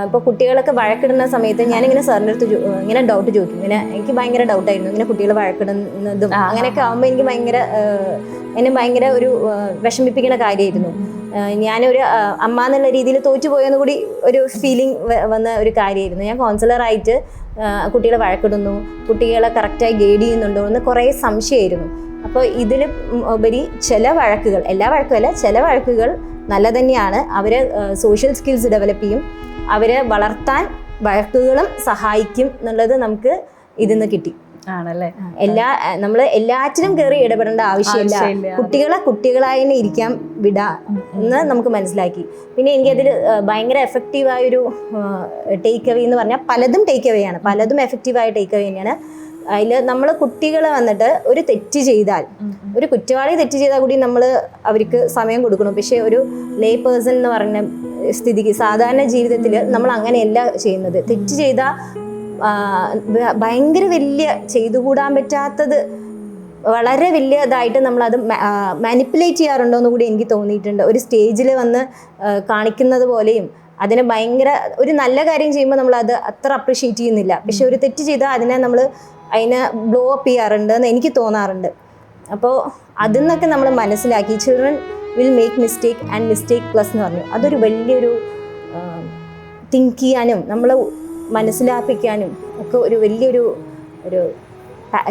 ഇപ്പോൾ കുട്ടികളൊക്കെ വഴക്കിടുന്ന സമയത്ത് ഞാനിങ്ങനെ സാറിൻ്റെ അടുത്ത് ഇങ്ങനെ ഡൗട്ട് ചോദിക്കും. ഇങ്ങനെ എനിക്ക് ഭയങ്കര ഡൗട്ടായിരുന്നു ഇങ്ങനെ കുട്ടികൾ വഴക്കിടുന്നതും അങ്ങനെയൊക്കെ ആകുമ്പോൾ എനിക്ക് എന്നെ ഭയങ്കര ഒരു വിഷമിപ്പിക്കുന്ന കാര്യമായിരുന്നു. ഞാനൊരു അമ്മ എന്നുള്ള രീതിയിൽ തോറ്റുപോയെന്ന് കൂടി ഒരു ഫീലിംഗ് വന്ന ഒരു കാര്യമായിരുന്നു. ഞാൻ കൗൺസിലറായിട്ട് കുട്ടികളെ വഴക്കിടുന്നു, കുട്ടികളെ കറക്റ്റായി ഗൈഡ് ചെയ്യുന്നുണ്ടോ എന്ന് കുറേ സംശയമായിരുന്നു. അപ്പോൾ ഇതിൽ ഉപരി ചില വഴക്കുകൾ, എല്ലാ വഴക്കുമല്ല, ചില വഴക്കുകൾ നല്ല തന്നെയാണ്. അവരെ സോഷ്യൽ സ്കിൽസ് ഡെവലപ്പ് ചെയ്യും, അവരെ വളർത്താൻ വഴക്കുകളും സഹായിക്കും എന്നുള്ളത് നമുക്ക് ഇതിന്ന് കിട്ടി. ആണല്ലേ? നമ്മൾ എല്ലാറ്റിനും കയറി ഇടപെടേണ്ട ആവശ്യമില്ല, കുട്ടികളെ കുട്ടികളായി തന്നെ ഇരിക്കാൻ വിടാ എന്ന് നമുക്ക് മനസ്സിലാക്കി. പിന്നെ എനിക്കതിൽ ഭയങ്കര എഫക്റ്റീവായൊരു ടേക്ക് അവേ എന്ന് പറഞ്ഞാൽ പലതും ടേക്ക് അവേ ആണ്, പലതും എഫക്റ്റീവായ ടേക്ക് അവേ തന്നെയാണ്. അതിൽ നമ്മൾ കുട്ടികളെ വന്നിട്ട് ഒരു തെറ്റ് ചെയ്താൽ, ഒരു കുറ്റവാളി തെറ്റ് ചെയ്താൽ കൂടി നമ്മൾ അവർക്ക് സമയം കൊടുക്കണം. പക്ഷേ ഒരു ലേ പേഴ്സൺ എന്ന് പറഞ്ഞ സ്ഥിതിക്ക് സാധാരണ ജീവിതത്തിൽ നമ്മൾ അങ്ങനെയല്ല ചെയ്യുന്നത്. തെറ്റ് ചെയ്താൽ ഭയങ്കര വലിയ ചെയ്തുകൂടാൻ പറ്റാത്തത് വളരെ വലിയതായിട്ട് നമ്മളത് മാനിപ്പുലേറ്റ് ചെയ്യാറുണ്ടോ എന്ന് കൂടി എനിക്ക് തോന്നിയിട്ടുണ്ട്. ഒരു സ്റ്റേജിൽ വന്ന് കാണിക്കുന്നത് പോലെയും അതിനെ ഭയങ്കര ഒരു നല്ല കാര്യം ചെയ്യുമ്പോൾ നമ്മളത് അത്ര അപ്രിഷ്യേറ്റ് ചെയ്യുന്നില്ല. പക്ഷെ ഒരു തെറ്റ് ചെയ്താൽ അതിനെ ബ്ലോ അപ്പ് ചെയ്യാറുണ്ട് എന്ന് എനിക്ക് തോന്നാറുണ്ട്. അപ്പോൾ അതിൽ നിന്നൊക്കെ നമ്മൾ മനസ്സിലാക്കി children will make mistake and mistake plus എന്ന് പറഞ്ഞു. അതൊരു വലിയൊരു തിങ്ക് ചെയ്യാനും നമ്മൾ മനസ്സിലാപ്പിക്കാനും ഒക്കെ ഒരു വലിയൊരു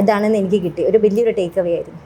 ഇതാണെന്ന് എനിക്ക് കിട്ടി. ഒരു വലിയൊരു ടേക്ക് അവേ ആയിരുന്നു.